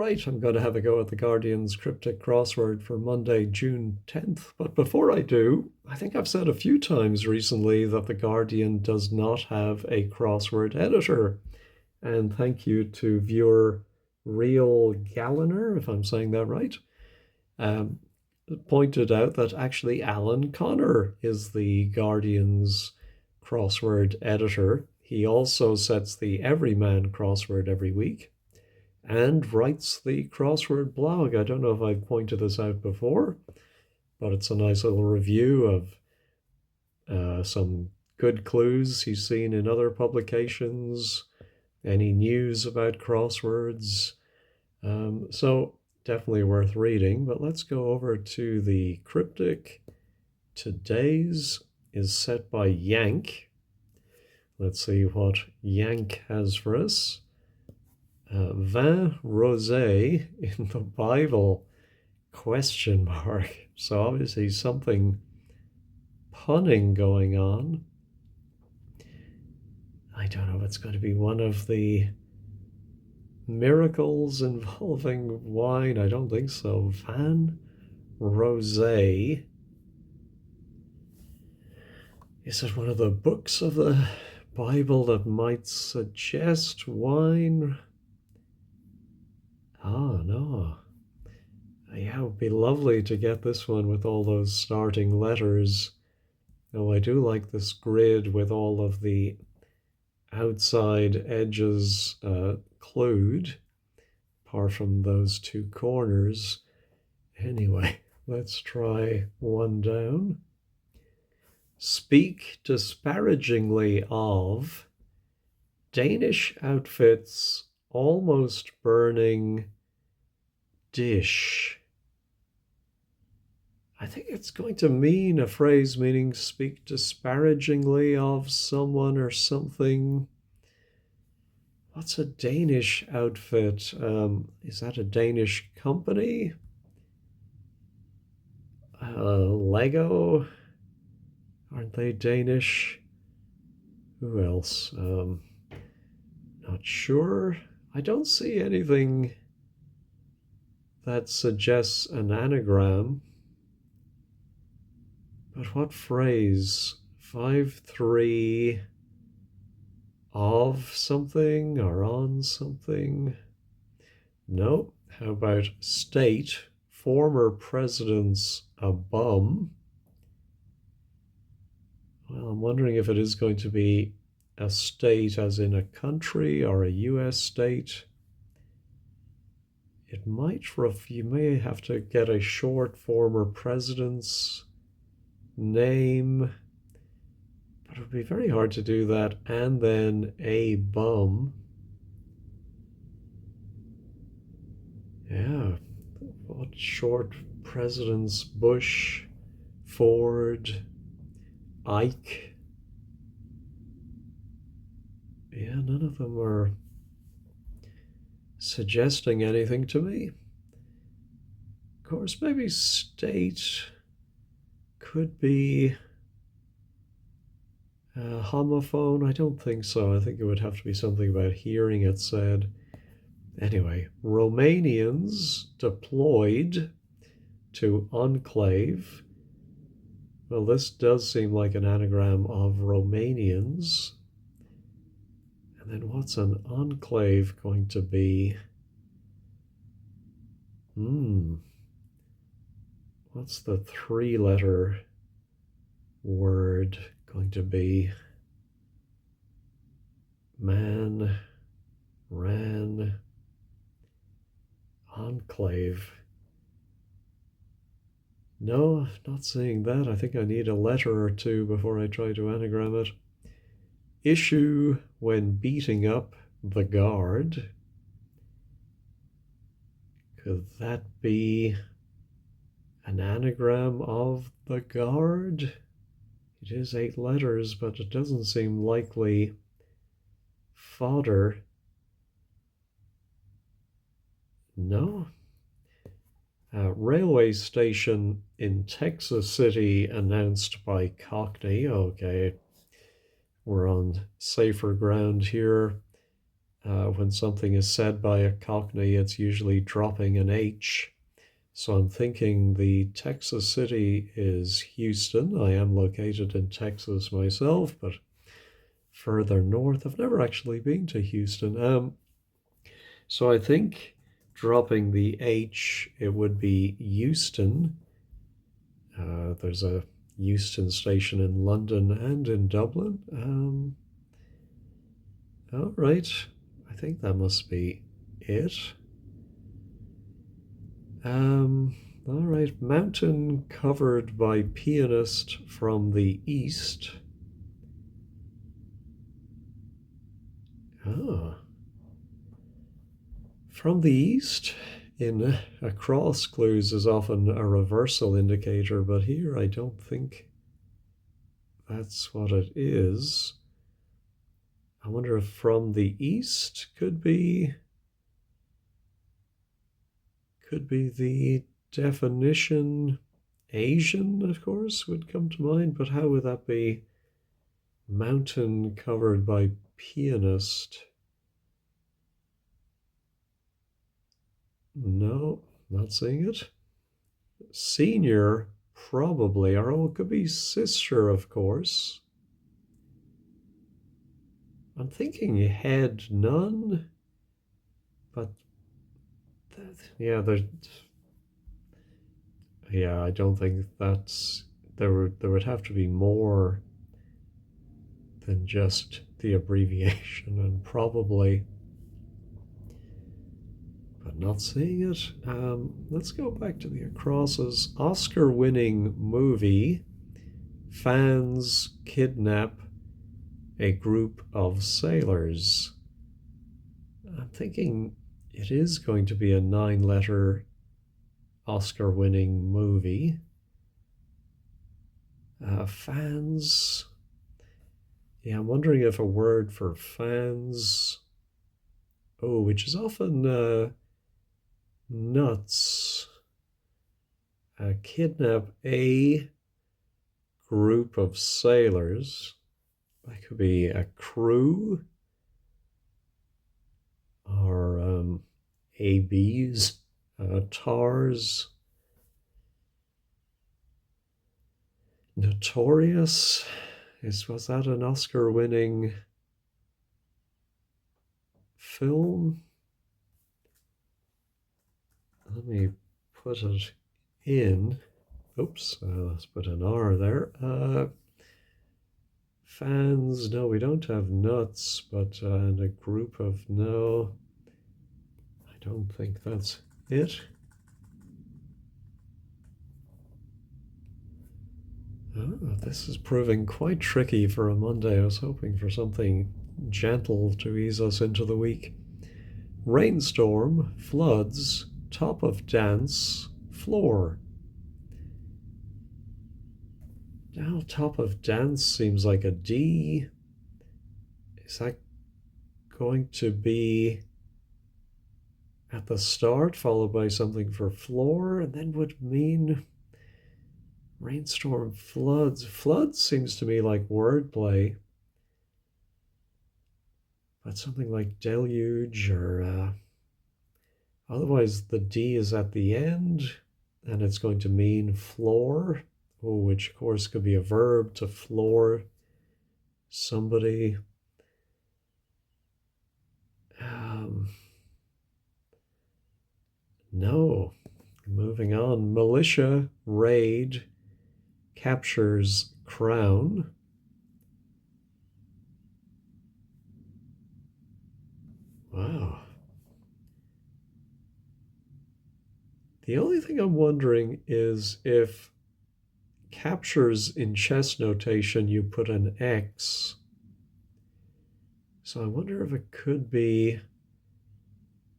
right, I'm going to have a go at the Guardian's Cryptic Crossword for Monday, June 10th. But before I do, I think I've said a few times recently that the Guardian does not have a crossword editor. And thank you to viewer Real Galliner, if I'm saying that right, um, pointed out that actually Alan Connor is the Guardian's crossword editor. He also sets the Everyman crossword every week and writes the crossword blog. I don't know if I've pointed this out before, but it's a nice little review of some good clues he's seen in other publications, any news about crosswords. So definitely worth reading, but let's go over to the cryptic. Today's is set by Yank. Let's see what Yank has for us. Vin rosé in the Bible, question mark. So obviously something punning going on. I don't know if it's going to be one of the miracles involving wine. I don't think so. Vin rosé. Is it one of the books of the Bible that might suggest wine? Oh, no. Yeah, it would be lovely to get this one with all those starting letters. Oh, I do like this grid with all of the outside edges clued, apart from those two corners. Anyway, let's try one down. Speak disparagingly of Danish outfits almost burning dish. I think it's going to mean a phrase meaning speak disparagingly of someone or something. What's a Danish outfit? Is that a Danish company? Lego? Aren't they Danish? Who else? Not sure. I don't see anything that suggests an anagram. But what phrase? 5-3 of something or on something? No. How about state? Former president's a bum. Well, I'm wondering if it is going to be a state as in a country or a US state. It might, you may have to get a short former president's name, but it would be very hard to do that and then a bum. Yeah, what short presidents? Bush, Ford, Ike. Yeah, none of them are suggesting anything to me. Of course, maybe state could be homophone. I don't think so. I think it would have to be something about hearing it said. Anyway, Romanians deployed to enclave. Well, this does seem like an anagram of Romanians. And then what's an enclave going to be? What's the three-letter word going to be? Man, ran, enclave. No, not seeing that. I think I need a letter or two before I try to anagram it. Issue when beating up the guard. Could that be an anagram of the guard? It is 8 letters, but it doesn't seem likely. Fodder. No. Railway station in Texas City announced by Cockney. Okay, we're on safer ground here. When something is said by a Cockney, it's usually dropping an H. So I'm thinking the Texas city is Houston. I am located in Texas myself, but further north. I've never actually been to Houston. So I think dropping the H, it would be Euston. There's a Euston station in London and in Dublin. All right. I think that must be it. All right. Mountain covered by pianist from the east. Ah, from the east in across clues is often a reversal indicator, but here I don't think that's what it is. I wonder if from the east could be the definition. Asian, of course, would come to mind, but how would that be? Mountain covered by pianist. No, not seeing it. Senior, probably. Or oh, it could be sister, of course. I'm thinking head none, but yeah, yeah, I don't think that's there would have to be more than just the abbreviation and probably but not seeing it. Let's go back to the acrosses. Oscar winning movie. Fans kidnap a group of sailors. I'm thinking it is going to be a 9-letter Oscar winning movie. Fans. Yeah, I'm wondering if a word for fans. Oh, which is often nuts. Kidnap a group of sailors. That could be a crew or ABs, TARS. Notorious. Was that an Oscar winning film? Let me put it in. Oops, let's put an R there. Fans, no, we don't have nuts, but and a group of no. I don't think that's it. Oh, this is proving quite tricky for a Monday. I was hoping for something gentle to ease us into the week. Rainstorm, floods, top of dance, floor. Now, top of dance seems like a D. Is that going to be at the start, followed by something for floor, and then would mean rainstorm, floods? Floods seems to me like wordplay, but something like deluge or otherwise the D is at the end, and it's going to mean floor. Oh, which of course could be a verb to floor somebody. No. Moving on. Militia raid captures crown. Wow. The only thing I'm wondering is if captures in chess notation you put an X. So I wonder if it could be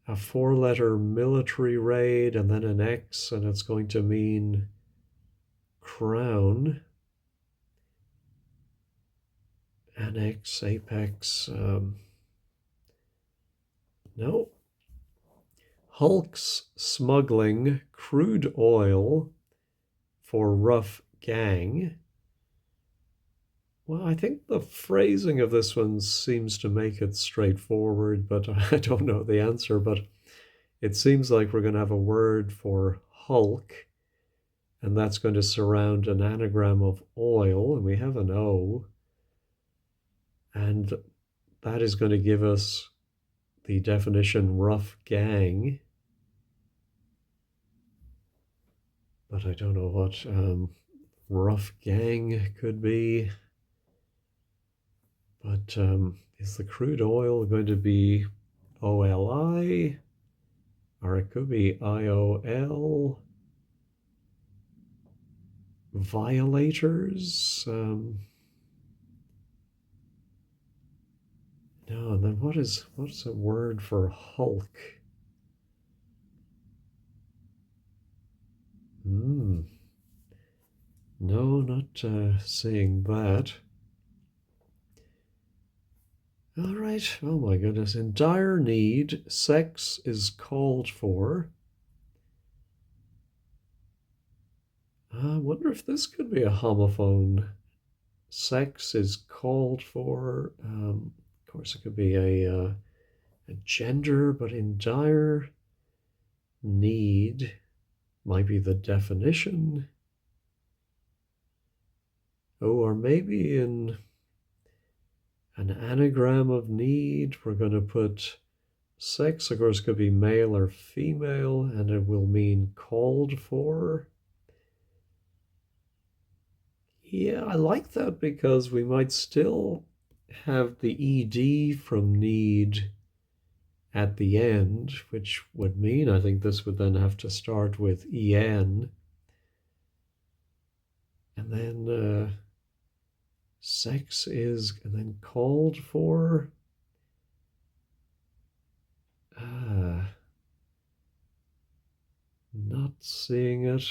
a 4-letter military raid and then an X, and it's going to mean crown. Annex, apex. No. Hulks smuggling crude oil for rough gang. Well, I think the phrasing of this one seems to make it straightforward, but I don't know the answer. But it seems like we're going to have a word for Hulk, and that's going to surround an anagram of oil, and we have an O, and that is going to give us the definition rough gang, but I don't know what rough gang could be. But is the crude oil going to be OLI? Or it could be IOL. Violators? No, and then what's a word for Hulk? No, not seeing that. All right. Oh my goodness. In dire need, sex is called for. I wonder if this could be a homophone. Sex is called for. Of course, it could be a gender, but in dire need might be the definition. Oh, or maybe in an anagram of need, we're going to put sex, of course, could be male or female, and it will mean called for. Yeah, I like that because we might still have the ed from need at the end, which would mean I think this would then have to start with en, and then sex is, and then called for. Not seeing it.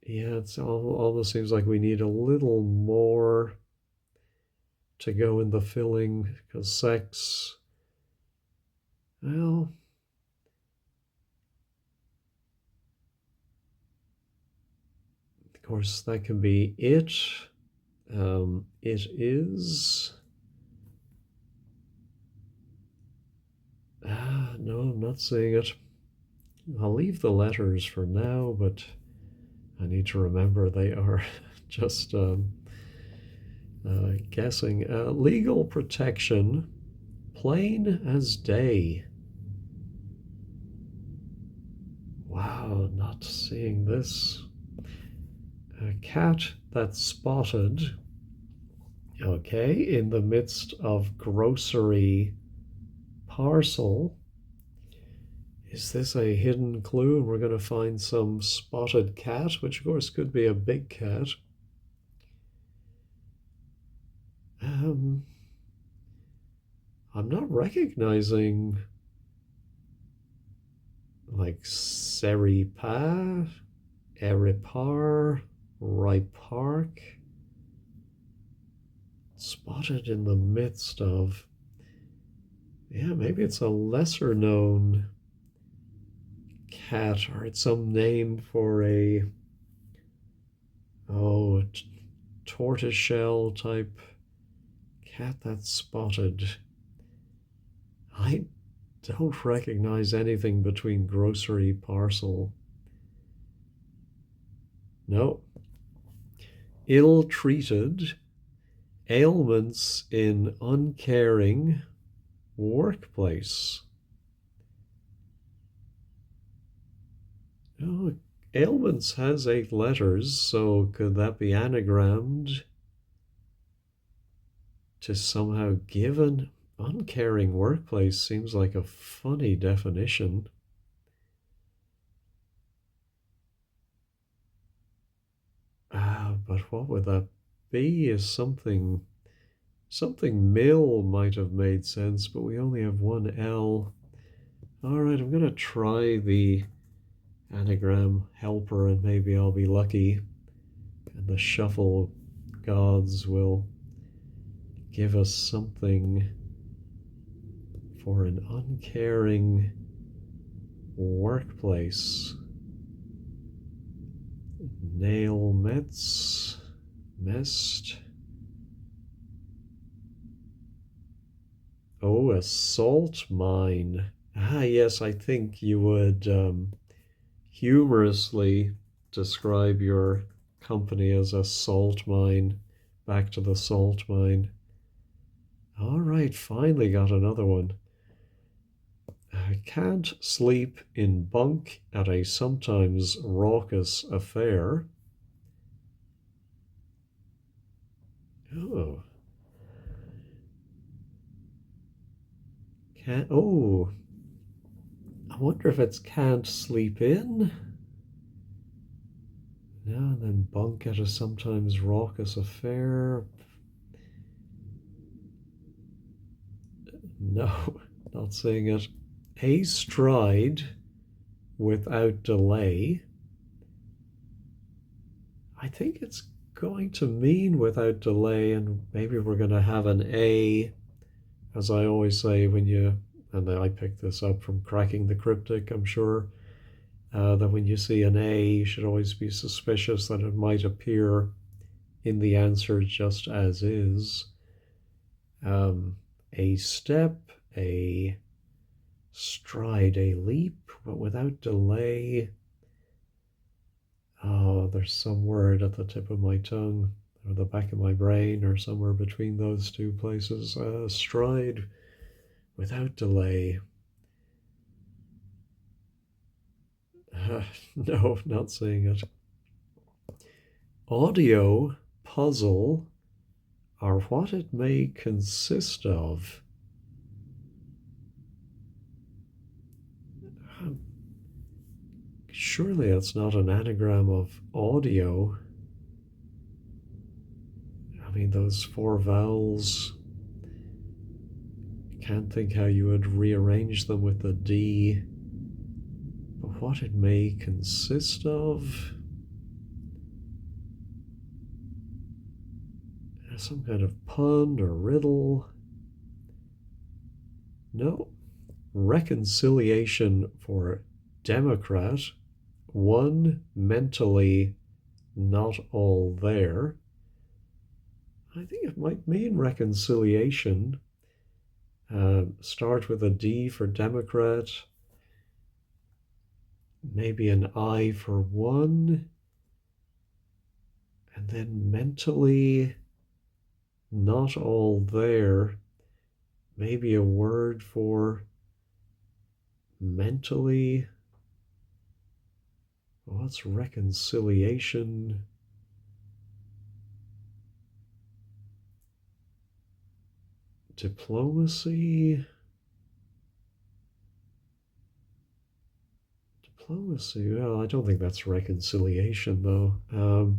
Yeah, it's almost seems like we need a little more to go in the filling because sex, well, of course, that can be it. It is. No, I'm not seeing it. I'll leave the letters for now, but I need to remember they are just guessing. Legal protection, plain as day. Wow, not seeing this. A cat that's spotted, okay, in the midst of grocery parcel. Is this a hidden clue? And we're going to find some spotted cat, which of course could be a big cat. I'm not recognizing like Seripa, Eripar, Ripark. Spotted in the midst of. Yeah, maybe it's a lesser known cat, or it's some name for a tortoiseshell type cat that's spotted. I don't recognize anything between grocery parcel. No. Ill-treated, ailments in uncaring workplace. Oh, ailments has 8 letters, so could that be anagrammed to somehow give an uncaring workplace? Seems like a funny definition. But what would that be? Is something mill might have made sense, but we only have one L. All right, I'm going to try the anagram helper and maybe I'll be lucky and the shuffle gods will give us something for an uncaring workplace. nail mets, mest. Oh, a salt mine. Ah, yes, I think you would humorously describe your company as a salt mine. Back to the salt mine. All right, finally got another one. I can't sleep in bunk at a sometimes raucous affair. Oh, can't. Oh, I wonder if it's can't sleep in. No, and then bunk at a sometimes raucous affair. No, not saying it. A stride without delay. I think it's going to mean without delay, and maybe we're going to have an A, as I always say when you, and I picked this up from Cracking the Cryptic, I'm sure, that when you see an A, you should always be suspicious that it might appear in the answer just as is. A step, a stride, a leap, but without delay. Oh, there's some word at the tip of my tongue or the back of my brain or somewhere between those two places. Stride without delay. No, not saying it. Audio puzzle are what it may consist of. Surely it's not an anagram of audio. I mean, those four vowels, can't think how you would rearrange them with the D. But what it may consist of? Some kind of pun or riddle? No. Reconciliation for Democrat. One mentally not all there. I think it might mean reconciliation. Start with a D for Democrat. Maybe an I for one. And then mentally not all there. Maybe a word for mentally. What's reconciliation? Diplomacy? Diplomacy? Well, I don't think that's reconciliation, though.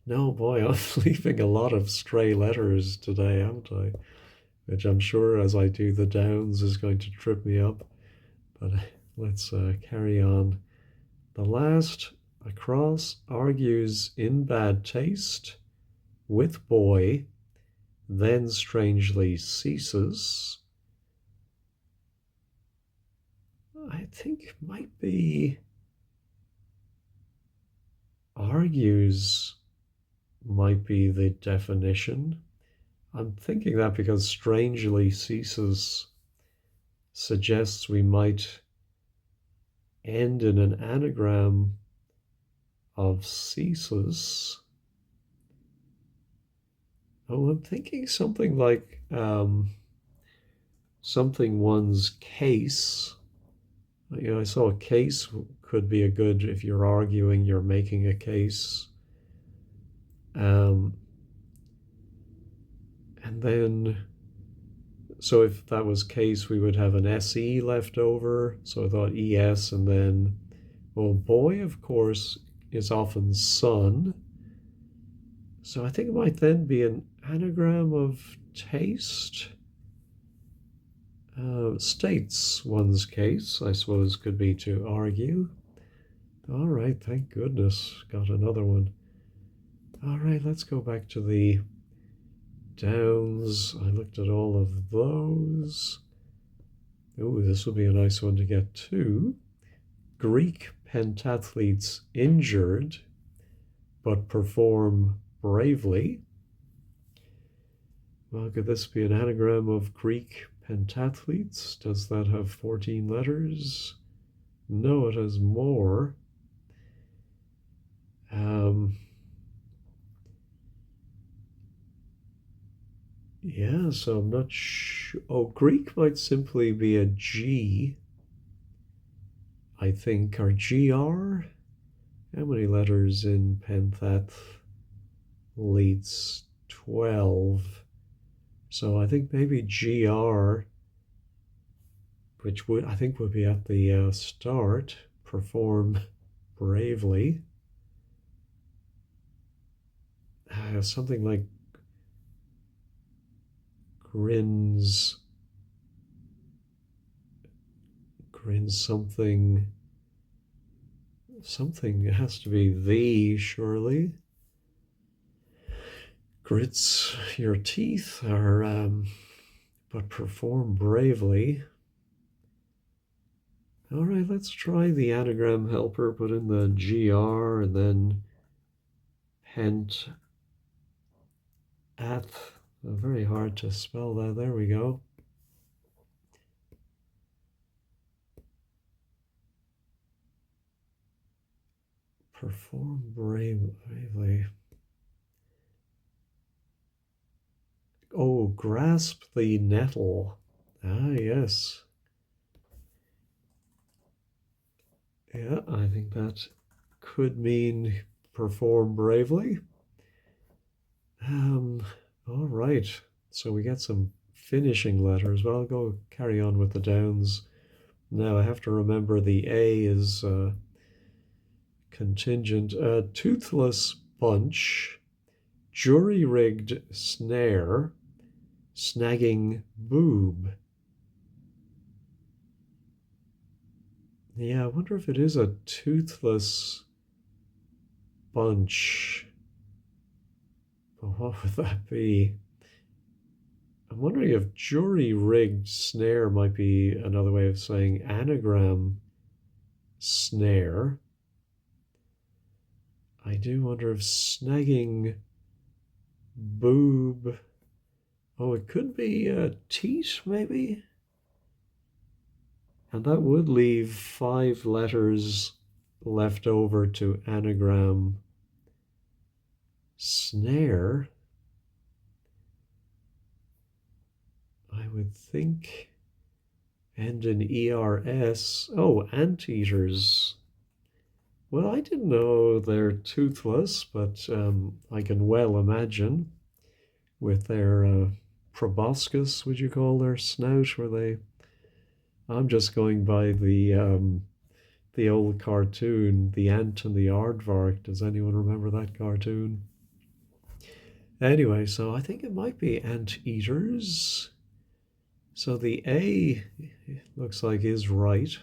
No, boy, I'm leaving a lot of stray letters today, haven't I? Which I'm sure, as I do the downs, is going to trip me up. But let's carry on. The last, across, argues in bad taste with boy, then strangely ceases. I think might be argues might be the definition. I'm thinking that because strangely ceases suggests we might end in an anagram of ceases. Oh, I'm thinking something like something one's case. You know, I saw a case could be a good, if you're arguing, you're making a case. And then, so if that was case, we would have an SE left over. So I thought ES, and then, well, boy, of course, is often son. So I think it might then be an anagram of taste. States one's case, I suppose, could be to argue. All right, thank goodness, got another one. All right, let's go back to the downs. I looked at all of those. Oh, this will be a nice one to get to. Greek pentathletes injured but perform bravely. Well, could this be an anagram of Greek pentathletes? Does that have 14 letters? No, it has more. Um, yeah, so I'm not sure. Oh, Greek might simply be a G, I think, or GR. How many letters in pentathletes? 12. So I think maybe GR, which would I think would be at the start, perform bravely. Something like grins, something. Something has to be the, surely. Grits your teeth, or but perform bravely. All right, let's try the anagram helper. Put in the GR and then pent ath. Very hard to spell that. There we go. Perform bravely. Oh, grasp the nettle. Ah, yes. Yeah, I think that could mean perform bravely. All right. So we get some finishing letters, but I'll go carry on with the downs. Now I have to remember the A is contingent. Toothless bunch, jury-rigged snare, snagging boob. Yeah, I wonder if it is a toothless bunch. But what would that be? I'm wondering if jury-rigged snare might be another way of saying anagram snare. I do wonder if snagging boob. Oh, it could be a teat, maybe? And that would leave 5 letters left over to anagram snare. I would think end in ERS. Oh, anteaters. Well, I didn't know they're toothless, but I can well imagine with their proboscis, would you call their snout, where they. I'm just going by the old cartoon, The Ant and the Aardvark. Does anyone remember that cartoon? Anyway, so I think it might be anteaters. So the A looks like is right.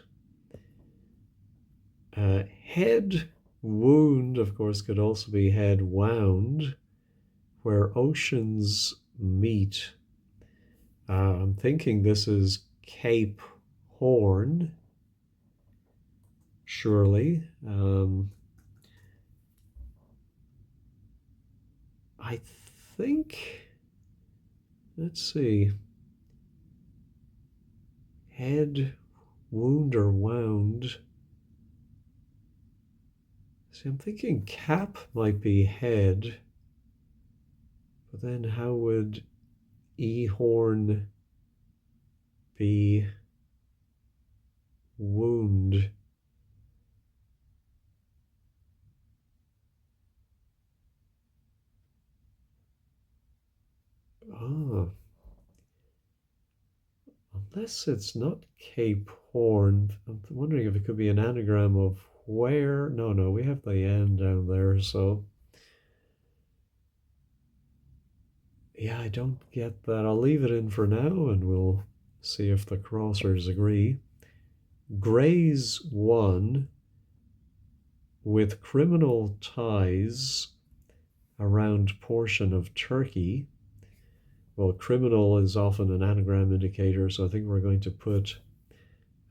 Head wound, of course, could also be head wound, where oceans meet. I'm thinking this is Cape Horn, surely. I think, let's see, head wound or wound. See, I'm thinking cap might be head, but then how would E-horn be wound? Ah, unless it's not Cape Horn. I'm wondering if it could be an anagram of where. No, no, we have the N down there, so yeah, I don't get that. I'll leave it in for now and we'll see if the crossers agree. Graze one with criminal ties around portion of Turkey. Well, criminal is often an anagram indicator, so I think we're going to put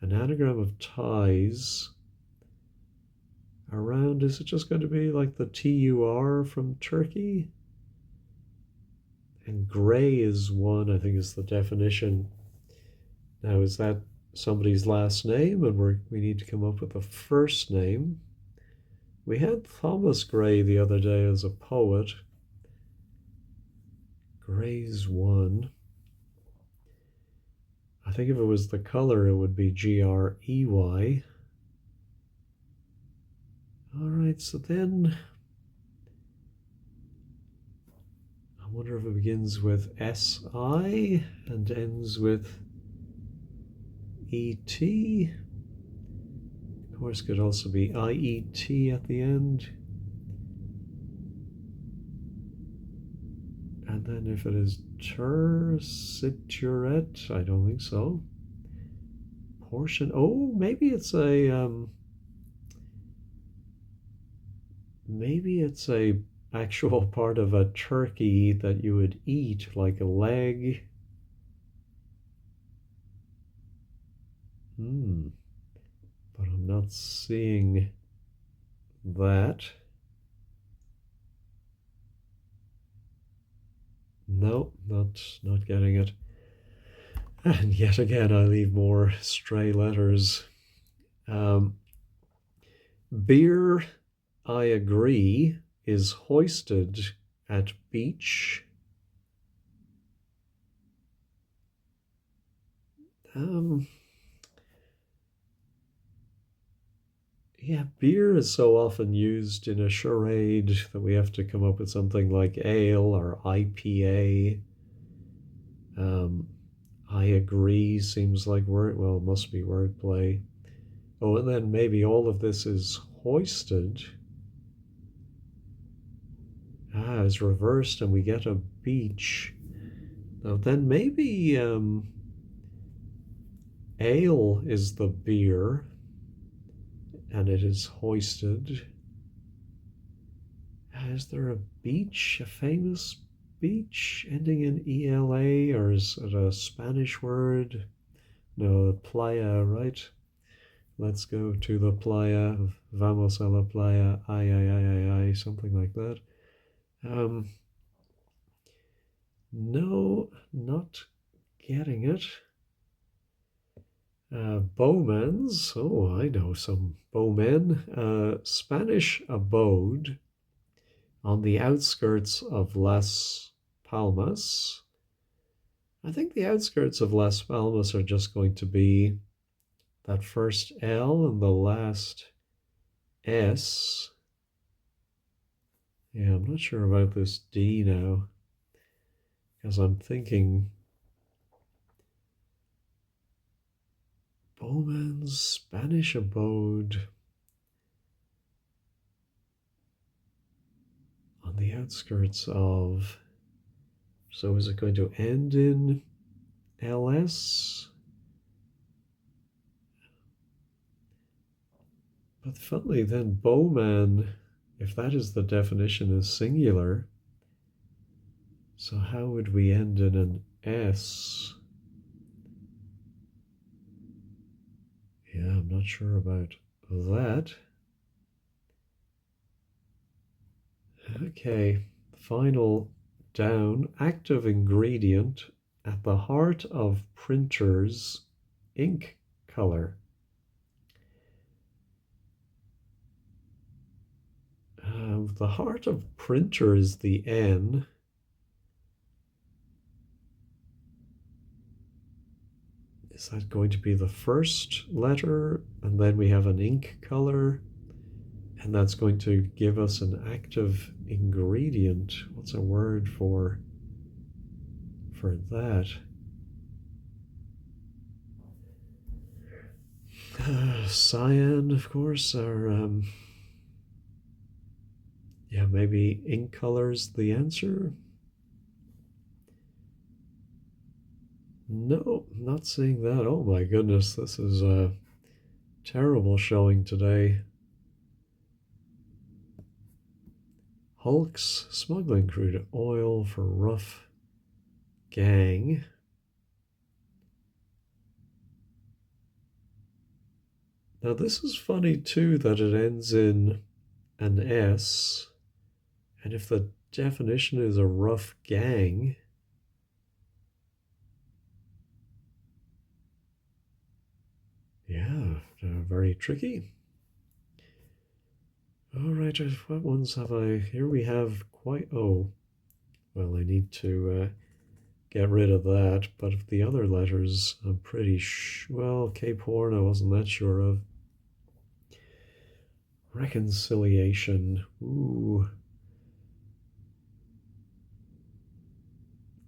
an anagram of ties Around, is it just going to be like the TUR from Turkey? And gray is one, I think is the definition. Now, is that somebody's last name? And we need to come up with a first name. We had Thomas Gray the other day as a poet. Gray's one. I think if it was the color, it would be Grey. All right, so then I wonder if it begins with SI and ends with ET. Of course, it could also be IET at the end. And then if it is tercituret, I don't think so. Portion, oh, maybe it's a actual part of a turkey that you would eat, like a leg. But I'm not seeing that. No, not getting it. And yet again, I leave more stray letters. Beer, I agree, is hoisted at beach. Yeah, beer is so often used in a charade that we have to come up with something like ale or IPA. I agree seems like well, it must be wordplay. Oh, and then maybe all of this is hoisted. Is reversed and we get a beach. Now then maybe ale is the beer and it is hoisted. Is there a beach, a famous beach ending in ELA, or is it a Spanish word? No, playa, right? Let's go to the playa. Vamos a la playa. Ay, ay, ay, ay, ay, something like that. No, not getting it. Bowmans. Oh, I know some bowmen. Spanish abode on the outskirts of Las Palmas. I think the outskirts of Las Palmas are just going to be that first L and the last S. Yeah, I'm not sure about this D now, because I'm thinking Bowman's Spanish abode on the outskirts of. So is it going to end in LS? But funnily, then Bowman, if that is the definition, is singular. So how would we end in an S? Yeah, I'm not sure about that. Okay, final down. Active ingredient at the heart of printer's ink color. The heart of printer is the N. Is that going to be the first letter? And then we have an ink color. And that's going to give us an active ingredient. What's a word for that? Cyan, of course, or yeah, maybe ink color's the answer. No, not seeing that. Oh my goodness, this is a terrible showing today. Hulks smuggling crude oil for rough gang. Now, this is funny too that it ends in an S, and if the definition is a rough gang, yeah, very tricky. All right, what ones have I? Here we have quite. Oh, well, I need to get rid of that. But if the other letters, I'm pretty well, Cape Horn, I wasn't that sure of. Reconciliation. Ooh.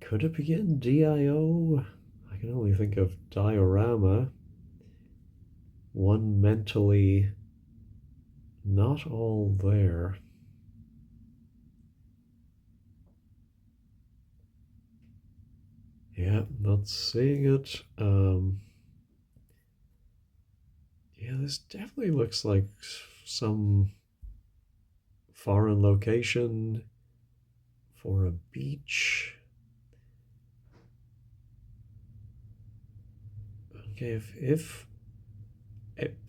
Could it begin DIO? I can only think of diorama. One mentally not all there. Yeah, not seeing it. Yeah, this definitely looks like some foreign location for a beach. Okay, if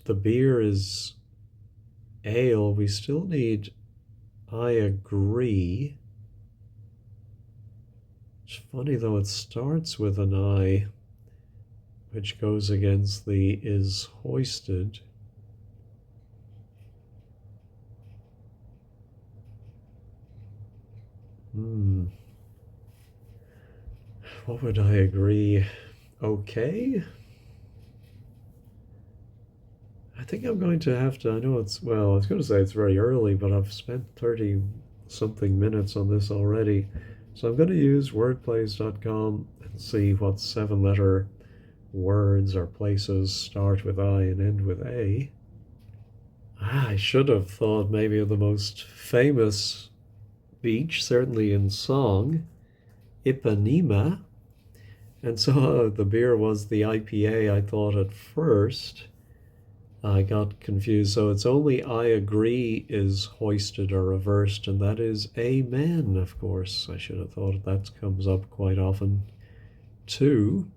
the beer is ale, we still need I agree. It's funny though, it starts with an I, which goes against the is hoisted. What would I agree? Okay. I think I'm going to have to. I know it's, well, I was going to say it's very early, but I've spent 30 something minutes on this already. So I'm going to use wordplays.com and see what 7 letter words or places start with I and end with A. I should have thought maybe of the most famous beach, certainly in song, Ipanema. And so the beer was the IPA, I thought at first. I got confused. So it's only I agree is hoisted or reversed, and that is amen, of course. I should have thought that comes up quite often too.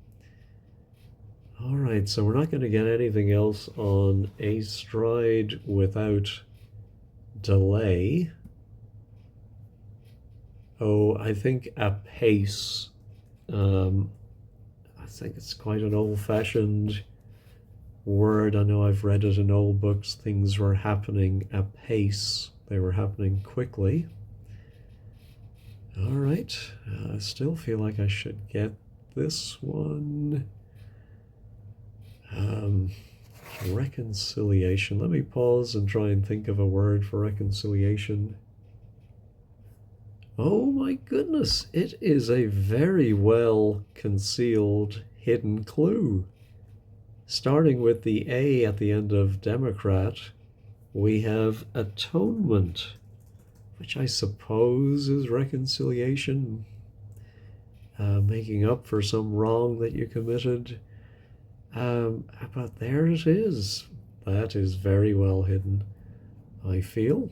All right, so we're not going to get anything else on a stride without delay. Oh, I think a pace. I think it's quite an old-fashioned word. I know I've read it in old books. Things were happening apace. They were happening quickly. All right. I still feel like I should get this one. Reconciliation. Let me pause and try and think of a word for reconciliation. Oh my goodness, it is a very well concealed hidden clue. Starting with the A at the end of Democrat, we have atonement, which I suppose is reconciliation, making up for some wrong that you committed. But there it is. That is very well hidden, I feel.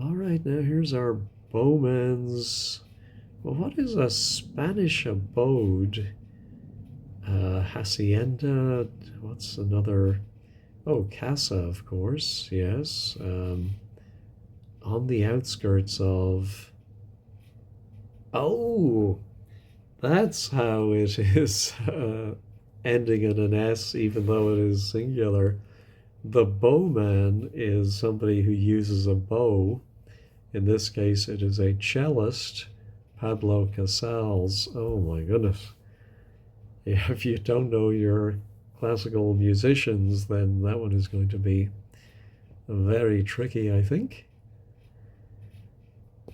All right, now here's our bowman's. Well, what is a Spanish abode? Hacienda. What's another? Oh, casa, of course. Yes. On the outskirts of. Oh, that's how it is ending in an S, even though it is singular. The bowman is somebody who uses a bow. In this case, it is a cellist, Pablo Casals. Oh my goodness. Yeah, if you don't know your classical musicians, then that one is going to be very tricky, I think.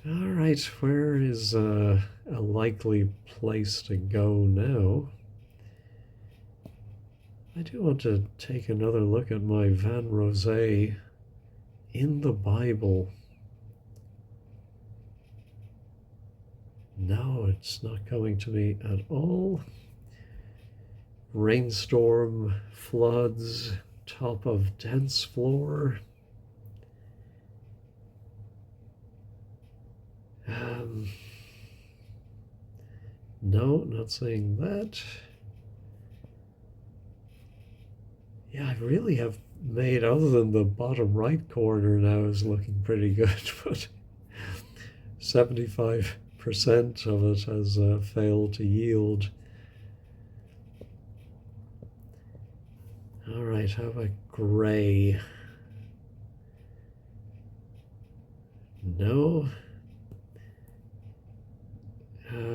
All right, where is a likely place to go now? I do want to take another look at my Van Rosé in the Bible. No, it's not coming to me at all. Rainstorm, floods, top of dance floor. No, not saying that. Yeah, I really have made, other than the bottom right corner now is looking pretty good, but 75% of it has failed to yield. All right, how about gray? No.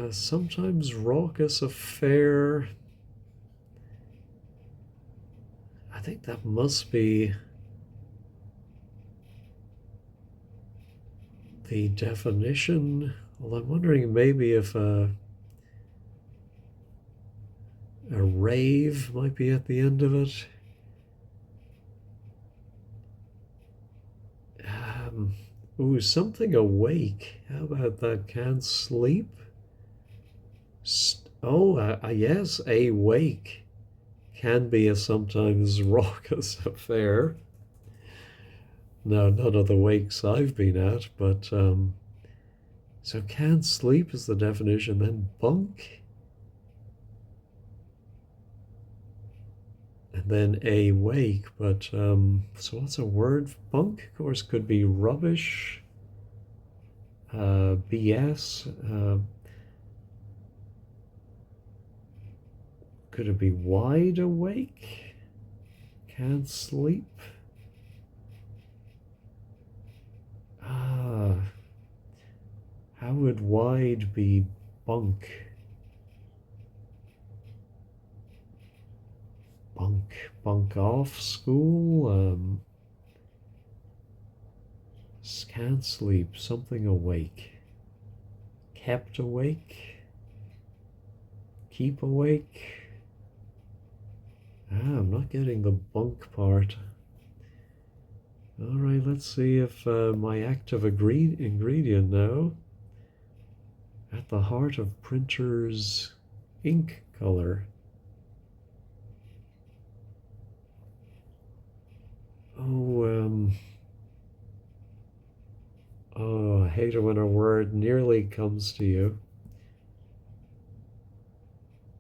Sometimes raucous affair. I think that must be the definition. Well, I'm wondering maybe if a rave might be at the end of it. Um, ooh, something awake. How about that? Can't sleep? Oh, yes, awake can be a sometimes raucous affair. Now, none of the wakes I've been at, but so can't sleep is the definition. Then bunk, and then awake. But so what's a word? Bunk, of course, could be rubbish, BS. Could it be wide awake? Can't sleep. Ah, how would wide be bunk? Bunk off school. Can't sleep. Something awake. Kept awake. Keep awake. I'm not getting the bunk part. All right, let's see if my active ingredient now. At the heart of printer's ink color. Oh, I hate it when a word nearly comes to you.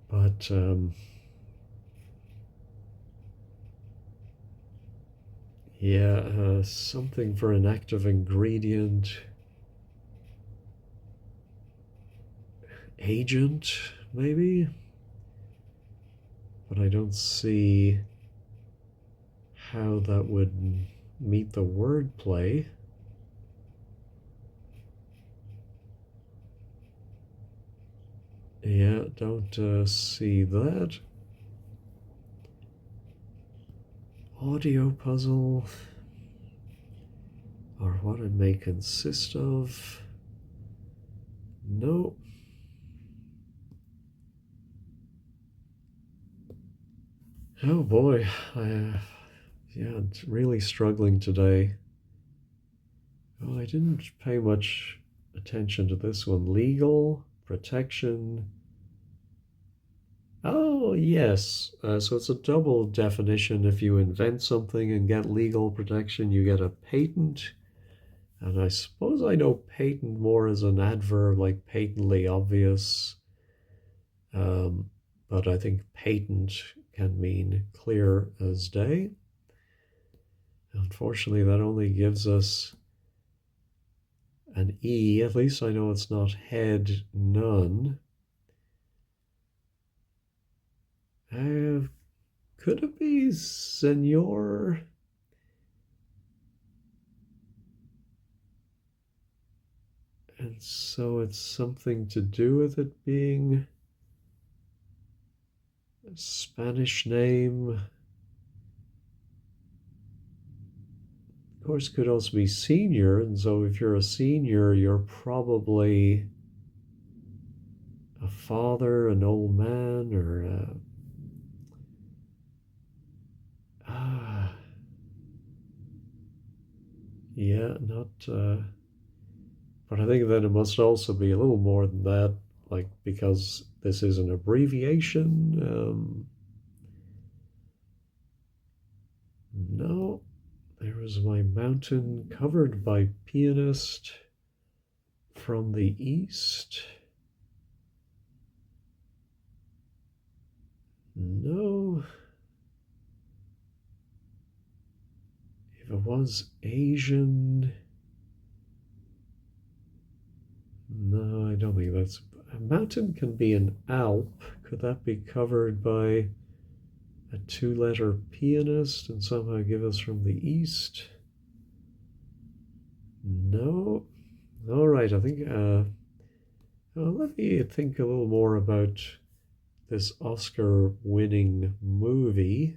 But yeah, something for an active ingredient. Agent, maybe? But I don't see how that would meet the wordplay. Yeah, don't see that. Audio puzzle, or what it may consist of. No. Oh boy, yeah, it's really struggling today. Oh, I didn't pay much attention to this one. Legal protection. Oh, yes. So it's a double definition. If you invent something and get legal protection, you get a patent. And I suppose I know patent more as an adverb, like patently obvious. Um, but I think patent can mean clear as day. Unfortunately, that only gives us an E. At least I know it's not head, none. Could it be senor? And so it's something to do with it being a Spanish name. Of course, could also be senior. And so if you're a senior, you're probably a father, an old man, or ah, yeah, not. But I think that it must also be a little more than that, like because this is an abbreviation. No, there was my mountain covered by pianist from the east. No. Was Asian. No, I don't think that's. A mountain can be an Alp. Could that be covered by a two-letter pianist and somehow give us from the east? No. All right, I think. Let me think a little more about this Oscar-winning movie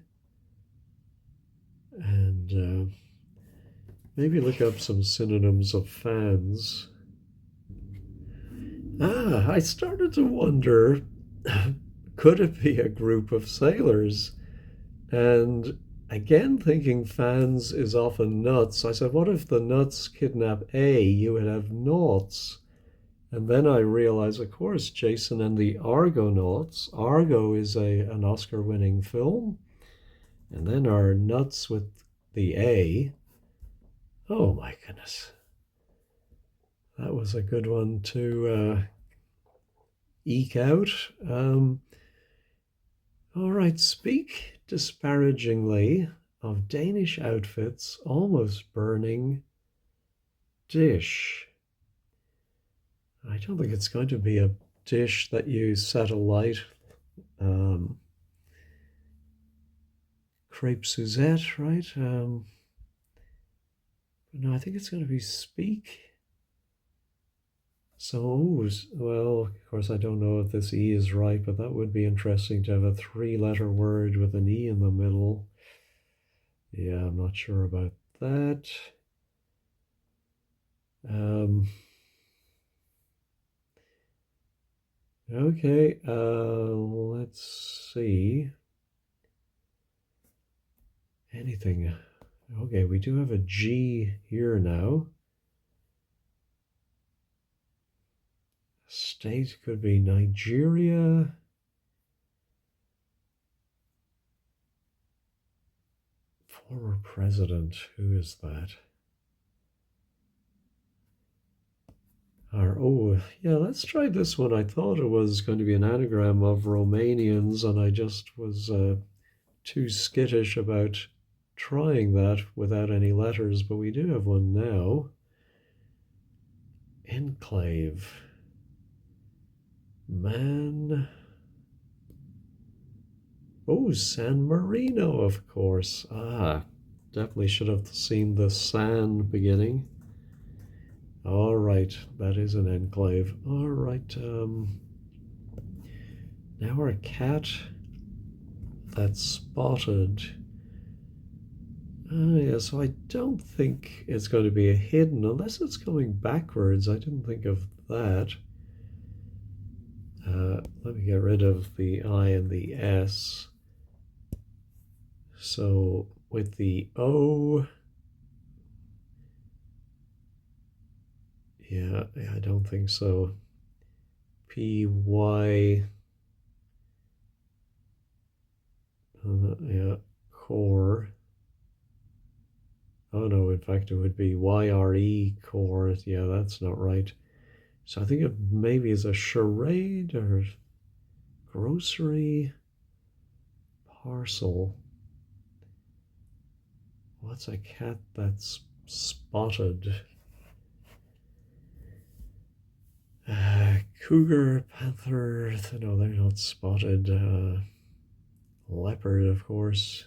and maybe look up some synonyms of fans. I started to wonder, could it be a group of sailors? And again, thinking fans is often nuts, I said, what if the nuts kidnap A? You would have noughts. And then I realized, of course, Jason and the Argonauts. Argo is an Oscar-winning film. And then our nuts with the A. Oh my goodness. That was a good one to eke out. All right, speak disparagingly of Danish outfits almost burning dish. I don't think it's going to be a dish that you set alight. Crepe Suzette, right? No, I think it's going to be speak. So, well, of course, I don't know if this E is right, but that would be interesting to have a three-letter word with an E in the middle. Yeah, I'm not sure about that. Okay, let's see. Anything. Okay, we do have a G here now. State could be Nigeria. Former president, who is that? Oh, yeah, let's try this one. I thought it was going to be an anagram of Romanians, and I just was too skittish about trying that without any letters, but we do have one now. Enclave. Man. Oh, San Marino, of course. Definitely should have seen the San beginning. All right, that is an enclave. All right, now our cat that's spotted. Yeah, so I don't think it's going to be a hidden unless it's going backwards. I didn't think of that. Let me get rid of the I and the S. So with the O, yeah, I don't think so. P-Y, yeah, core. Oh no, in fact, it would be Y-R-E, core. Yeah, that's not right. So I think it maybe is a charade or grocery parcel. What's a cat that's spotted? Cougar, panther. No, they're not spotted. Leopard, of course.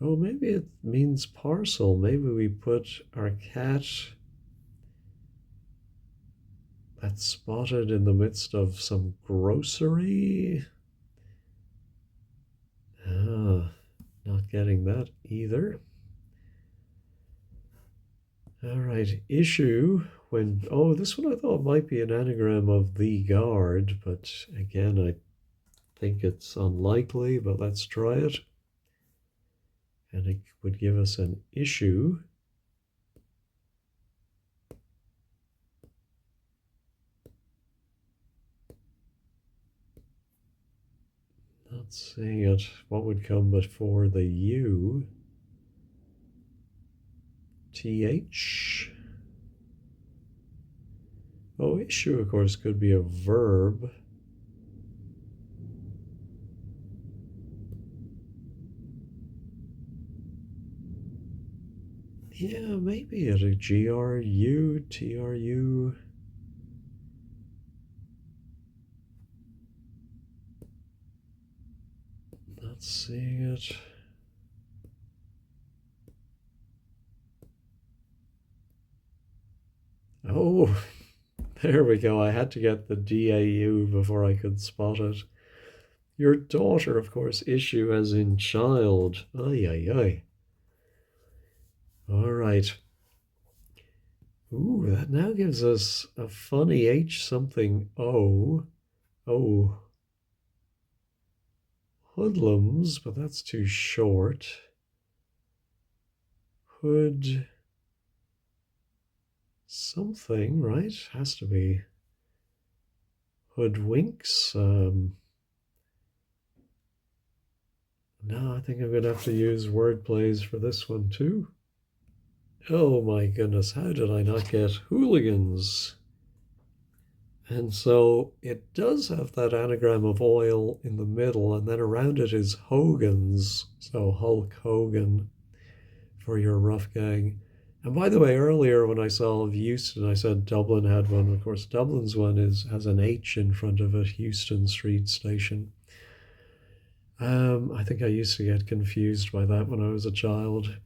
Oh, maybe it means parcel. Maybe we put our cat that's spotted in the midst of some grocery. Not getting that either. All right, issue when, oh, this one I thought might be an anagram of the guard, but again, I think it's unlikely, but let's try it. And it would give us an issue. Not seeing it. What would come before the U? TH. Oh, issue, of course, could be a verb. Yeah, maybe at a GRU, TRU. Not seeing it. Oh, there we go. I had to get the DAU before I could spot it. Your daughter, of course, issue as in child. Ay, ay, ay. All right. Ooh, that now gives us a funny H something O. Oh, hoodlums, but that's too short. Hood something, right? Has to be hoodwinks. No, I think I'm going to have to use word plays for this one too. Oh my goodness, how did I not get hooligans? And so it does have that anagram of oil in the middle, and then around it is Hogan's. So Hulk Hogan for your rough gang. And by the way, earlier when I saw of Euston, I said Dublin had one. Of course, Dublin's one has an H in front of it, Euston Street Station. I think I used to get confused by that when I was a child.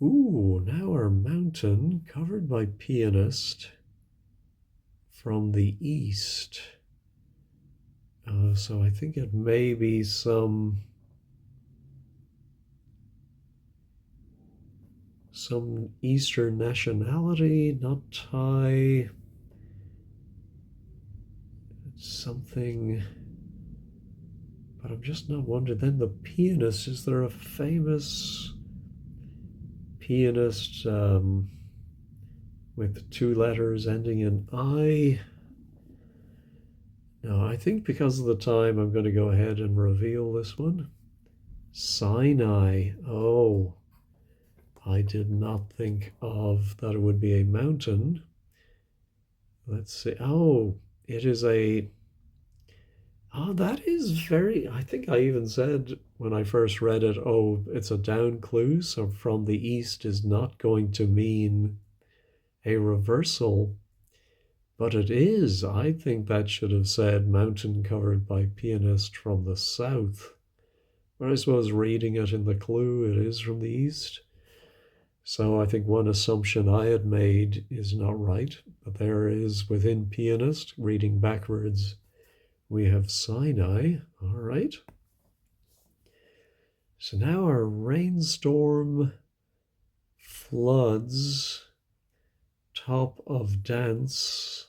Ooh, now our mountain covered by pianist from the east. So I think it may be some Eastern nationality, not Thai. Something, but I'm just not wondering. Then the pianist, is there a famous pianist with two letters ending in I? No, I think because of the time, I'm going to go ahead and reveal this one. Sinai. Oh, I did not think of that it would be a mountain. Let's see. Oh, it is a. Oh, that is very. I think I even said when I first read it, oh, it's a down clue. So from the east is not going to mean a reversal, but it is. I think that should have said mountain covered by pianist from the south. But I suppose reading it in the clue, it is from the east. So I think one assumption I had made is not right, but there is within pianist, reading backwards, we have Sinai. All right. So now our rainstorm, floods, top of dance,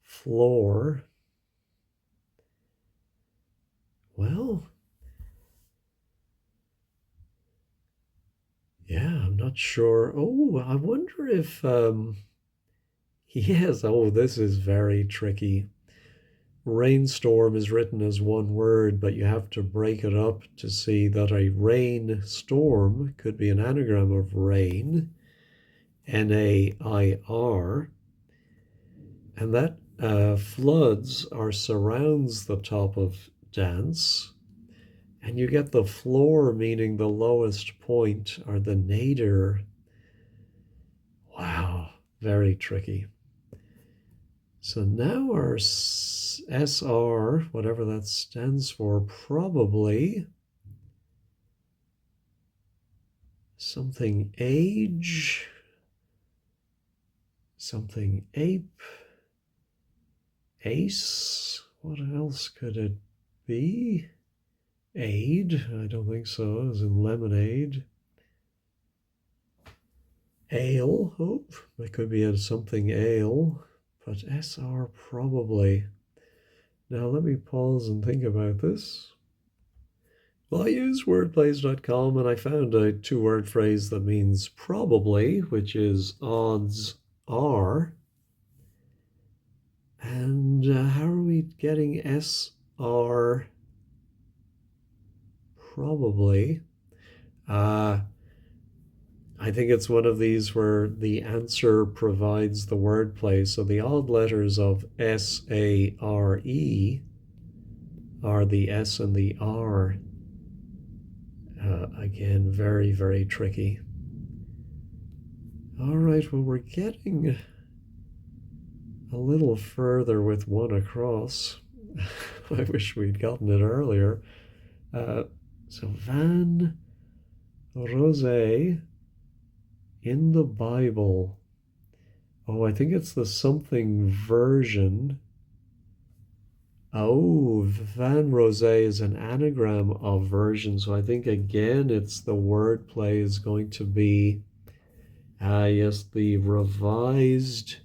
floor. Well, yeah, I'm not sure. Oh, I wonder if, yes, oh, this is very tricky. Rainstorm is written as one word, but you have to break it up to see that a rain storm could be an anagram of rain, Nair, and that floods are surrounds the top of dance, and you get the floor meaning the lowest point or the nadir. Wow, very tricky. So now our SR, whatever that stands for, probably something age, something ape, ace. What else could it be? Aid? I don't think so, as in lemonade. Ale, oh, it could be a something ale, but SR probably. Now let me pause and think about this. Well, I used wordplays.com and I found a two-word phrase that means probably, which is odds are. And how are we getting SR probably? I think it's one of these where the answer provides the wordplay. So the odd letters of SARE are the S and the R. Again, very, very tricky. All right, well, we're getting a little further with one across. I wish we'd gotten it earlier. Uh, so, Van Rose in the Bible. Oh, I think it's the something version. Oh, Van Rose is an anagram of version. So I think again it's the wordplay is going to be, yes, the revised.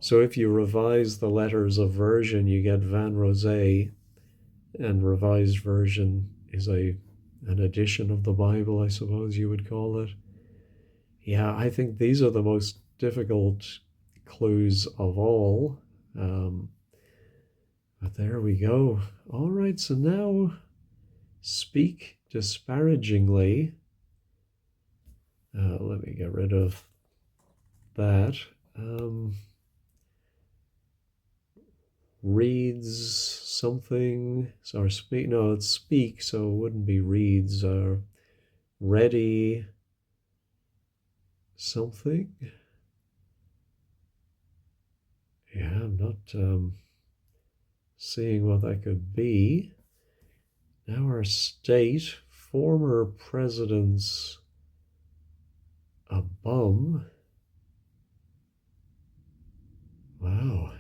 So if you revise the letters of version, you get Van Rose, and revised version is an edition of the Bible, I suppose you would call it. Yeah, I think these are the most difficult clues of all. Um, but there we go. All right, so now speak disparagingly. Let me get rid of that. Reads something, or speak, no, it's speak, so it wouldn't be reads. Ready something. Yeah, I'm not seeing what that could be. Now our state, former president's a bum. Wow.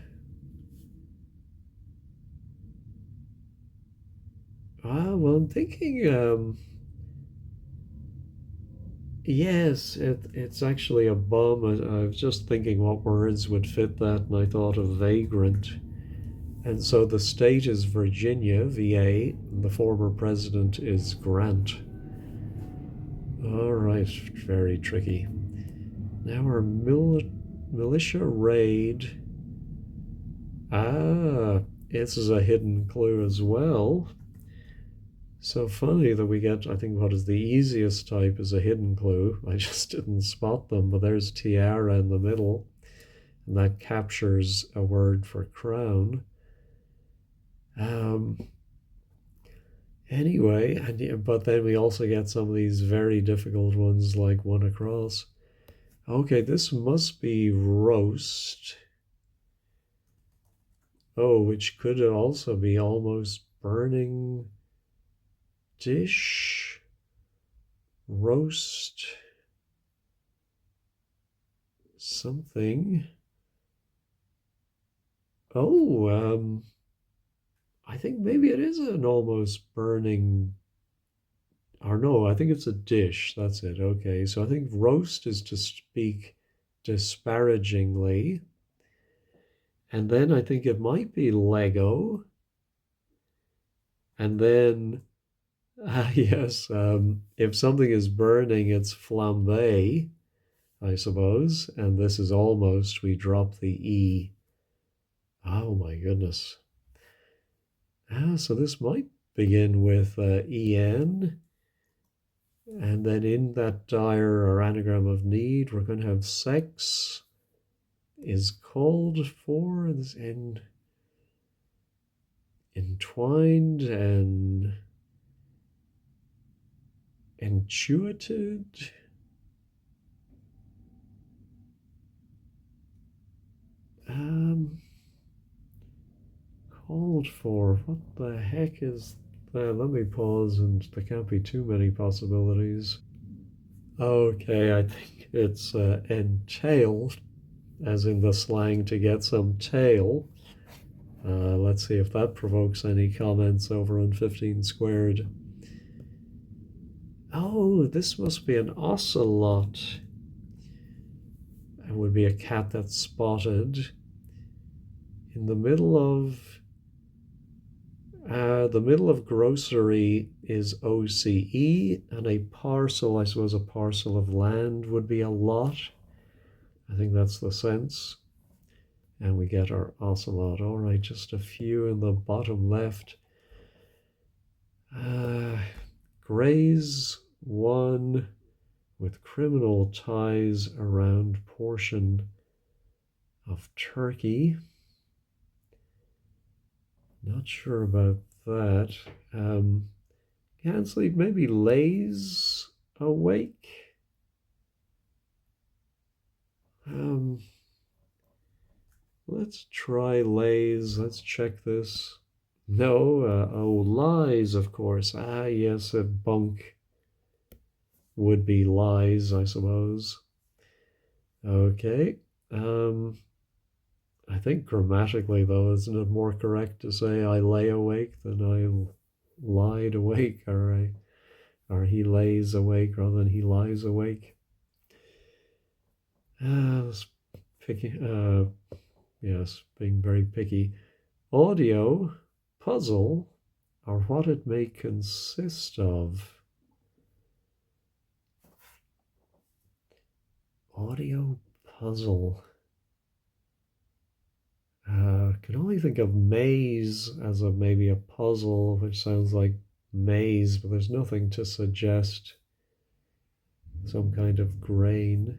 Well, I'm thinking, yes, it's actually a bum. I was just thinking what words would fit that, and I thought of vagrant. And so the state is Virginia, VA, and the former president is Grant. All right, very tricky. Now our militia raid. Ah, this is a hidden clue as well. So funny that we get, I think, what is the easiest type is a hidden clue. I just didn't spot them, but there's tiara in the middle, and that captures a word for crown. Um, anyway, but then we also get some of these very difficult ones like one across. Okay, this must be roast. Oh, which could also be almost burning dish. Roast something. Oh, I think maybe it is an almost burning, or no, I think it's a dish. That's it. Okay, so I think roast is to speak disparagingly. And then I think it might be Lego. And then, yes, if something is burning, it's flambe, I suppose. And this is almost, we drop the E. Oh my goodness. So this might begin with EN. And then in that dire or anagram of need, we're going to have sex is called for, this entwined and intuited. Called for. What the heck is that? Let me pause, and there can't be too many possibilities. Okay, I think it's entail, as in the slang to get some tail. Let's see if that provokes any comments over on 15 squared. Oh, this must be an ocelot. It would be a cat that's spotted in the middle of grocery is OCE, and a parcel, I suppose a parcel of land would be a lot. I think that's the sense. And we get our ocelot. All right, just a few in the bottom left. Graze one with criminal ties around portion of Turkey. Not sure about that. Can't sleep. Maybe lays awake. Um, let's try lays. Let's check this. No, oh, lies, of course. Ah, yes, a bunk would be lies, I suppose. Okay. Um, I think grammatically, though, isn't it more correct to say I lay awake than I lied awake, or he lays awake rather than he lies awake? That's picky. Yes, being very picky. Audio puzzle, or what it may consist of. Audio puzzle. Can only think of maze as a maybe a puzzle, which sounds like maze, but there's nothing to suggest some kind of grain.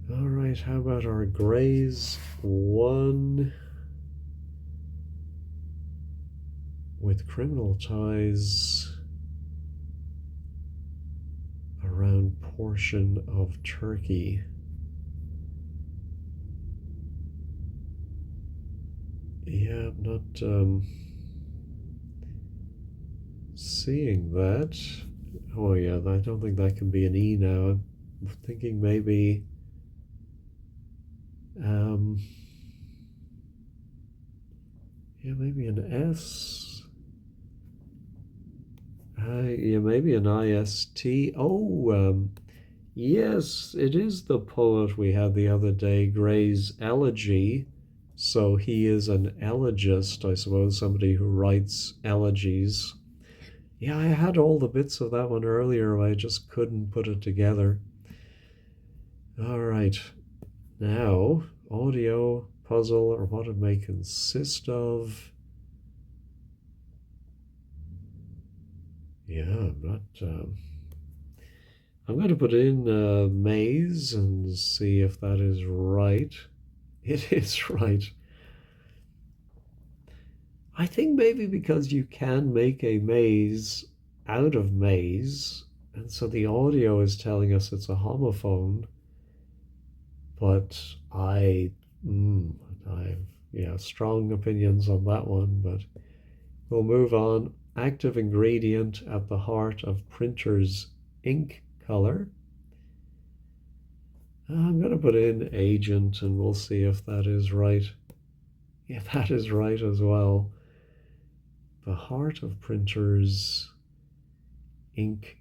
All right, how about our grays? One with criminal ties around portion of Turkey. Yeah, I'm not seeing that. Oh yeah, I don't think that can be an E now. I'm thinking maybe um, yeah, maybe an S. Yeah, maybe an IST. Oh, yes, it is the poet we had the other day, Gray's Elegy. So he is an elegist, I suppose, somebody who writes elegies. Yeah, I had all the bits of that one earlier, I just couldn't put it together. All right, now audio puzzle or what it may consist of. Yeah, I'm not. I'm going to put in maze and see if that is right. It is right. I think maybe because you can make a maze out of maze, and so the audio is telling us it's a homophone, but mm, I, yeah, strong opinions on that one, but we'll move on. Active ingredient at the heart of printer's ink color. I'm going to put in agent and we'll see if that is right. Yeah, that is right as well. The heart of printer's ink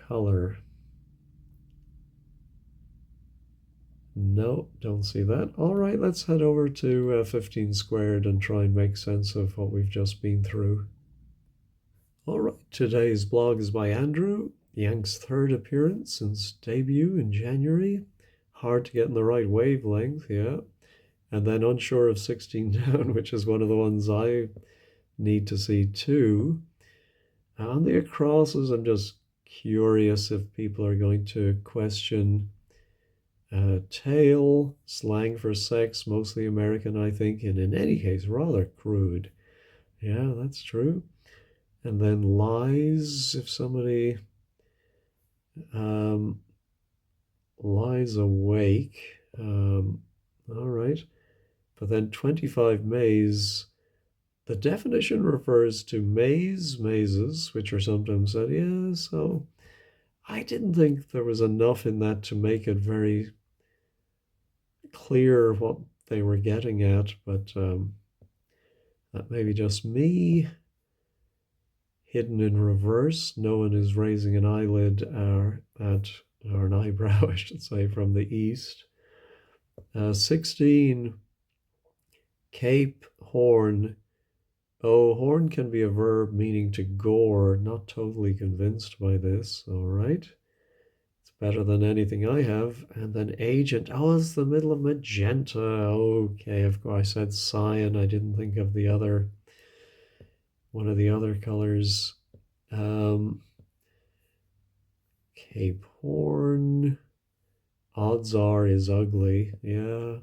color. No, don't see that. All right, let's head over to 15 squared and try and make sense of what we've just been through. All right, today's blog is by Andrew, Yank's third appearance since debut in January. Hard to get in the right wavelength, yeah. And then unsure of 16 down, which is one of the ones I need to see too. On the acrosses, I'm just curious if people are going to question tail, slang for sex, mostly American, I think, and in any case, rather crude. Yeah, that's true. And then lies, if somebody um, lies awake. All right. But then 25 maze, the definition refers to mazes, which are sometimes said, yeah, so I didn't think there was enough in that to make it very clear what they were getting at, but that may be just me. Hidden in reverse, no one is raising an eyelid or an eyebrow, I should say, from the east. 16, Cape Horn. Oh, horn can be a verb meaning to gore. Not totally convinced by this. All right. It's better than anything I have. And then agent. Oh, it's the middle of magenta. Okay, of course I said cyan. I didn't think of the other, one of the other colors. Cape Horn. Odds are is ugly. Yeah.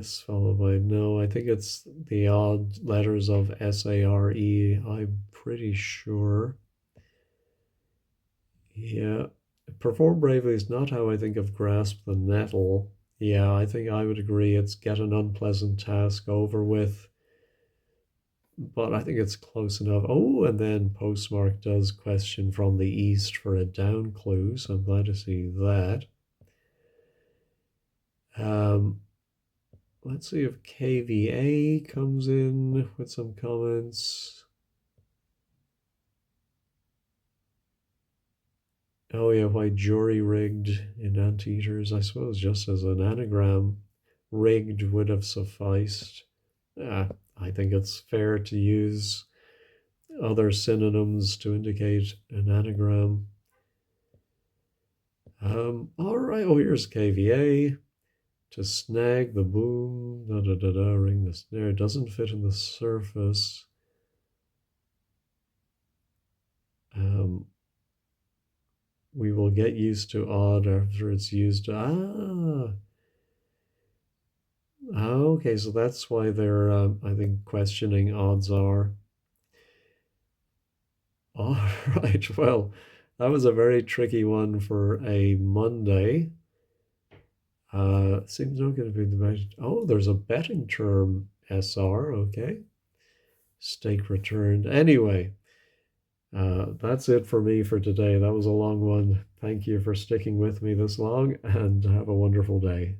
S followed by no. I think it's the odd letters of SARE. I'm pretty sure. Yeah. Perform bravely is not how I think of grasp the nettle. Yeah, I think I would agree. It's get an unpleasant task over with, but I think it's close enough. Oh, and then postmark does question from the east for a down clue, so I'm glad to see that. Um, let's see if KVA comes in with some comments. Oh yeah, why jury rigged in anteaters? I suppose just as an anagram, rigged would have sufficed. I think it's fair to use other synonyms to indicate an anagram. All right. Oh, here's KVA. To snag the boom, da da da da, ring the snare. Doesn't fit in the surface. Um, we will get used to odd after it's used. Okay. So that's why they're, I think, questioning odds are. All right. Well, that was a very tricky one for a Monday. Seems not going to be the best. Oh, there's a betting term, SR. Okay. Stake returned. Anyway, that's it for me for today. That was a long one. Thank you for sticking with me this long and have a wonderful day.